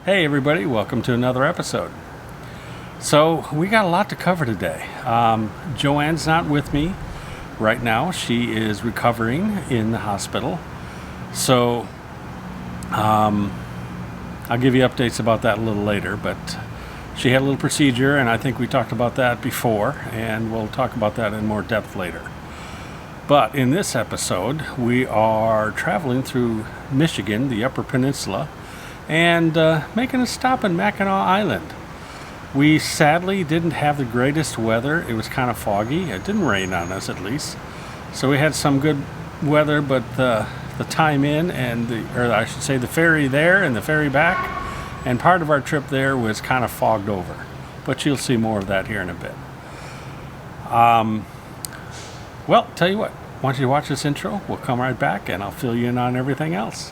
Hey everybody, welcome to another episode. So we got a lot to cover today. JoAnne's not with me right now. She is recovering in the hospital. So I'll give you updates about that a little later, but she had a little procedure and I think we talked about that before, and we'll talk about that in more depth later. But in this episode, we are traveling through Michigan, the Upper Peninsula, and making a stop in Mackinac Island. We sadly didn't have the greatest weather. It was kind of foggy. It didn't rain on us, at least. So we had some good weather, but the time in and the ferry there and the ferry back, and part of our trip there was kind of fogged over. But you'll see more of that here in a bit. Well, tell you what, I want you to watch this intro. We'll come right back and I'll fill you in on everything else.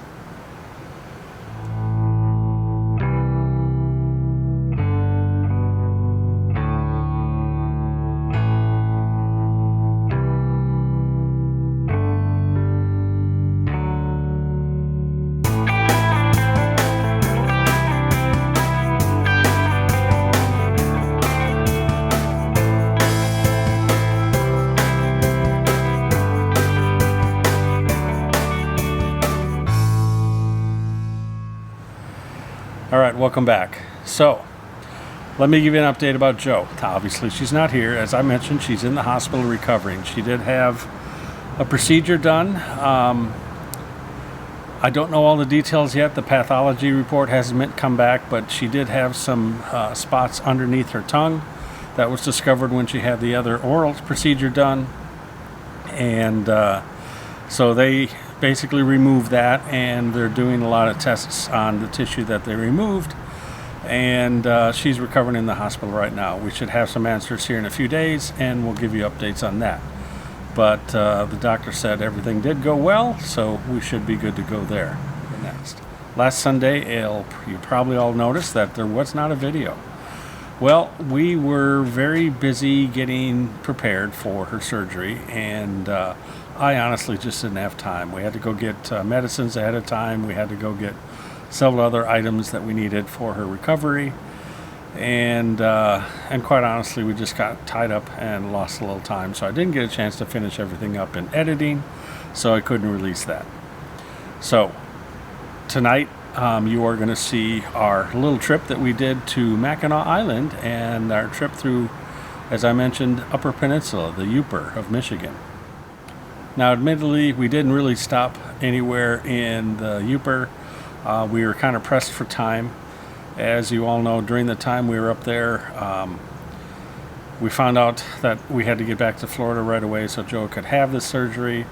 All right, welcome back. So, let me give you an update about Jo. Obviously, she's not here. As I mentioned, she's in the hospital recovering. She did have a procedure done. I don't know all the details yet. The pathology report hasn't come back, but she did have some spots underneath her tongue. That was discovered when she had the other oral procedure done. And so they basically removed that, and they're doing a lot of tests on the tissue that they removed, and she's recovering in the hospital right now. We should have some answers here in a few days, and we'll give you updates on that. But the doctor said everything did go well, so we should be good to go there. Next, last Sunday, you probably all noticed that there was not a video. Well, we were very busy getting prepared for her surgery, and I honestly just didn't have time. We had to go get medicines ahead of time. We had to go get several other items that we needed for her recovery. And quite honestly, we just got tied up and lost a little time. So I didn't get a chance to finish everything up in editing, so I couldn't release that. So tonight, you are going to see our little trip that we did to Mackinac Island and our trip through, as I mentioned, Upper Peninsula, the Upper of Michigan. Now, admittedly, we didn't really stop anywhere in the Upper. We were kind of pressed for time. As you all know, during the time we were up there, we found out that we had to get back to Florida right away so Jo could have the surgery,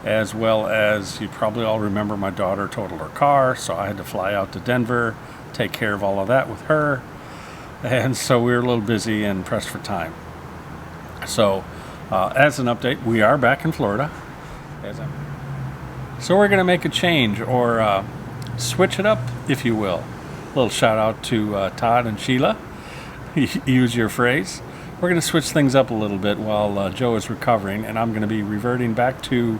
as well as you probably all remember my daughter totaled her car, so I had to fly out to Denver, take care of all of that with her. And so we were a little busy and pressed for time. So, as an update, we are back in Florida. So we're going to make a change, or switch it up, if you will. A little shout out to Todd and Sheila. Use your phrase. We're going to switch things up a little bit while Jo is recovering, and I'm going to be reverting back to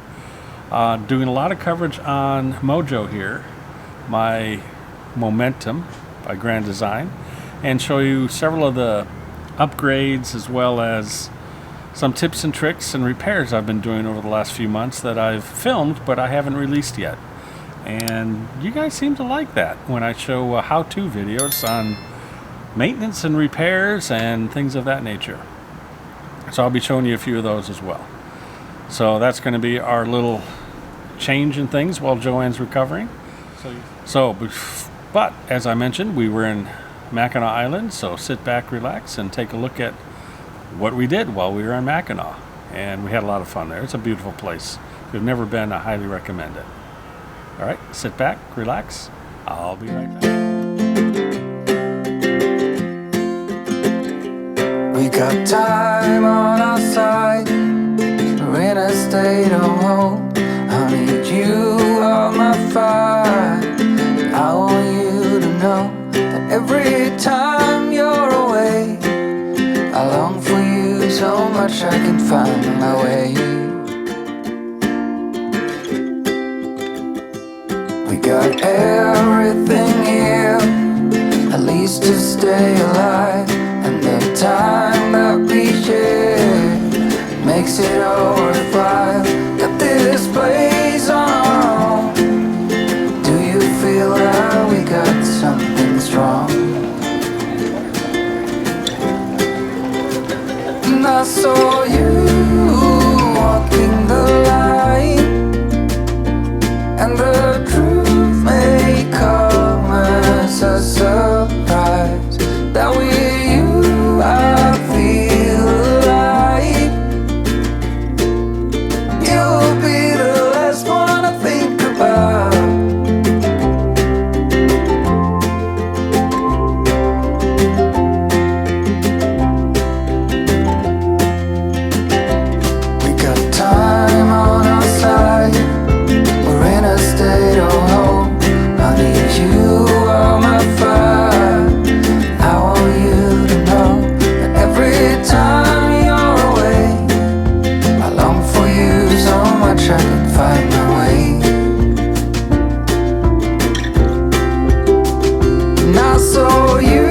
doing a lot of coverage on Mojo here, my Momentum by Grand Design, and show you several of the upgrades as well as some tips and tricks and repairs I've been doing over the last few months that I've filmed but I haven't released yet. And you guys seem to like that when I show how-to videos on maintenance and repairs and things of that nature. So I'll be showing you a few of those as well. So that's going to be our little change in things while JoAnne's recovering. But as I mentioned, we were in Mackinac Island, so sit back, relax, and take a look at what we did while we were in Mackinac. And we had a lot of fun there. It's a beautiful place. If you've never been, I highly recommend it. All right, sit back, relax. I'll be right back. We got time on our side. We're in a state of hope. I need you on my fire. I want you to know that every time you're away, I long for you so much I can find my way. We got everything here stay alive, and the time that we share makes it all worthwhile. Got this place on our own. Do you feel like we got something strong? And I saw you walking the line, and the truth may come as a surprise that with you I feel alive. You'll be the last one I think about. We got time on our side. We're in a state of hope. I need you on my fire. I want you to know that every time you're away, I long for you so much I can find my way. And I saw you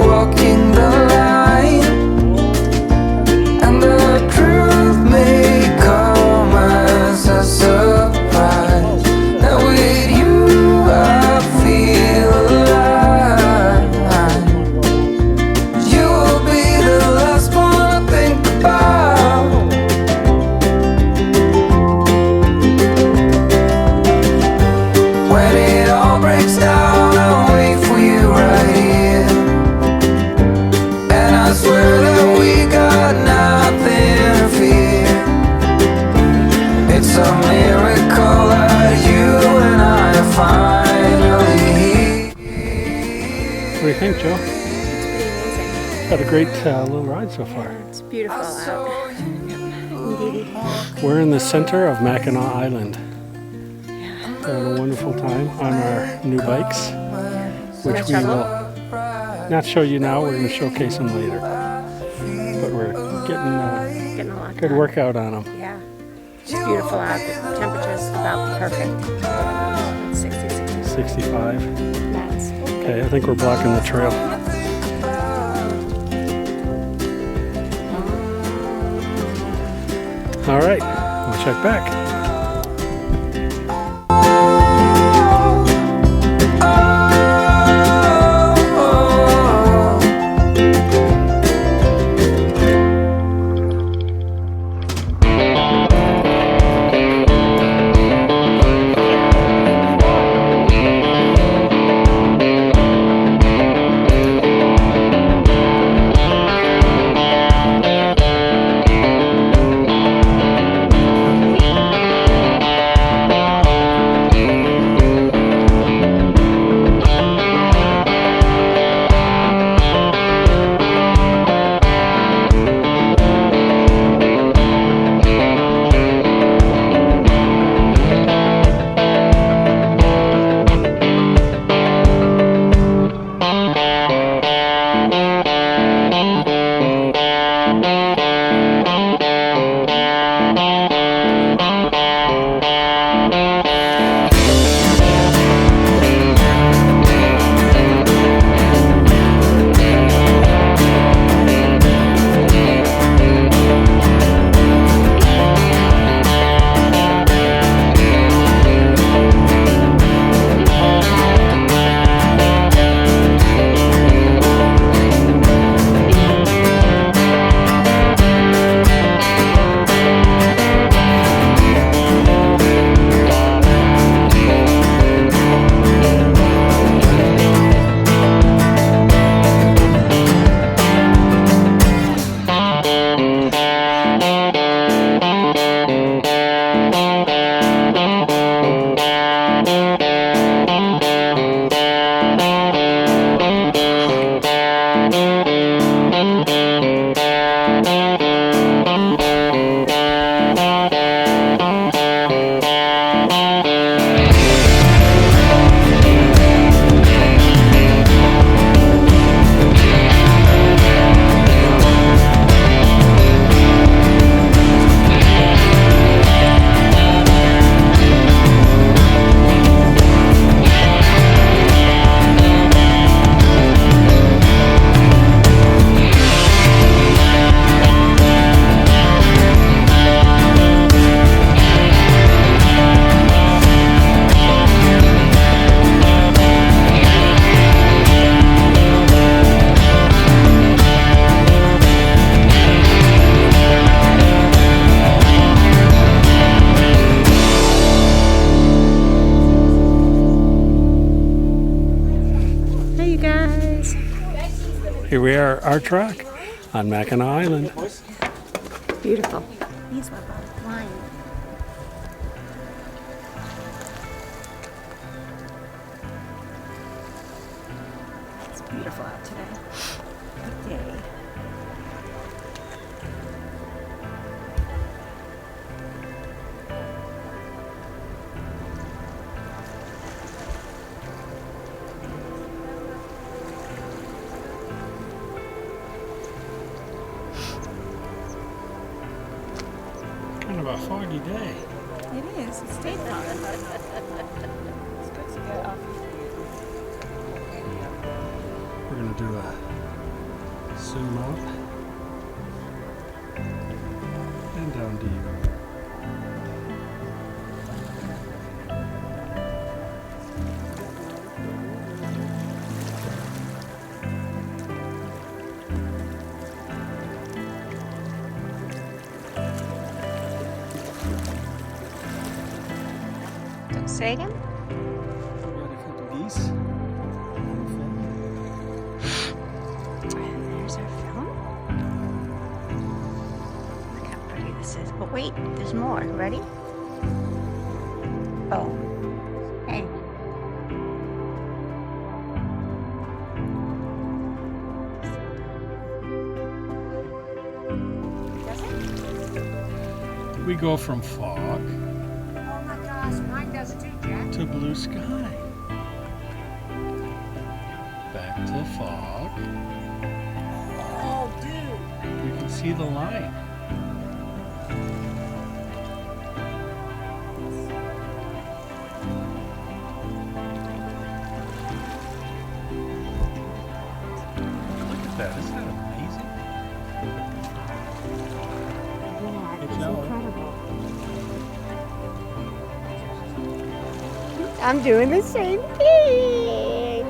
walking the line, and the truth may come as a surprise that with you I feel alive. You will be the last one I think about. When it all breaks down, I'll wait for you right here. And I swear that we got nothing to fear. It's a miracle that you and I are finally here. What do you think, Joe? It's Got a great little ride so far. It's beautiful out. Indeed. We're in the center of Mackinac Island. Having a wonderful time on our new bikes, which we will not show you now. We're going to showcase them later. But we're getting Getting a lot good done. workout on them. Yeah. It's beautiful out. The temperature's about perfect. 60, 65. knots. Okay, I think we're blocking the trail. All right, we'll check back. here we are, our truck on Mackinac Island. Beautiful. These were both flying. It's beautiful out today. Good day. Kind of a foggy day. It is. It's daytime. It's good to get off. We're going to do a zoom up and down to you. Say again? We got a couple geese. There's our film. Look how pretty this is. But wait, there's more. Ready? Oh. Hey. Does it? We go from fog Oh my gosh, mine does too, Jack. to blue sky. Back to fog. Oh, dude. You can see the line. Look at that. Isn't that amazing? Yeah, It's it's yellow. incredible. I'm doing the same thing.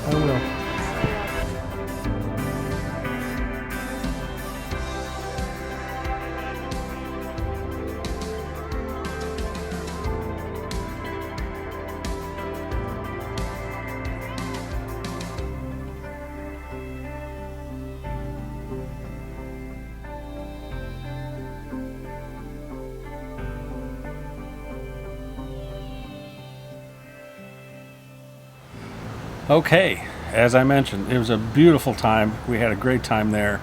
I will. Okay, as I mentioned, it was a beautiful time. We had a great time there.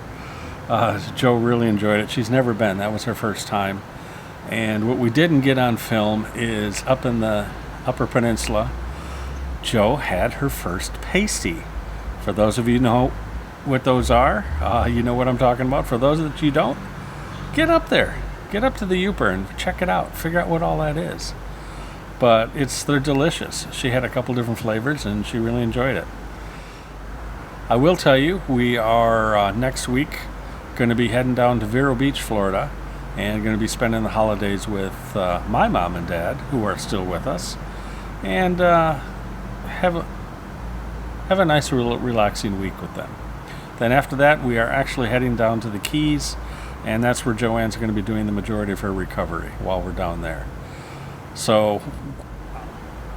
Jo really enjoyed it. She's never been. That was her first time. And what we didn't get on film is up in the Upper Peninsula, Jo had her first pasty. For those of you who know what those are, you know what I'm talking about. For those that you don't, get up there. Get up to the Upper and check it out. Figure out what all that is. But they're delicious. She had a couple different flavors and she really enjoyed it. I will tell you, we are next week going to be heading down to Vero Beach, Florida, and going to be spending the holidays with my mom and dad, who are still with us, and have a nice relaxing week with them. Then after that, we are actually heading down to the Keys, and that's where Joanne's going to be doing the majority of her recovery while we're down there. So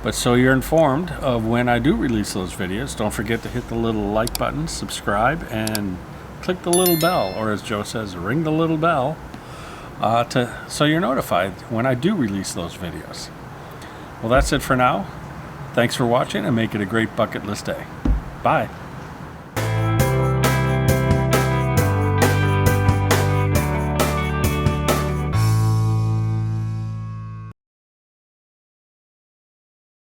you're informed of when I do release those videos. Don't forget to hit the little like button, subscribe, and click the little bell, or as Jo says, ring the little bell, so you're notified when I do release those videos. Well, that's it for now. Thanks for watching and make it a great bucket list day. Bye.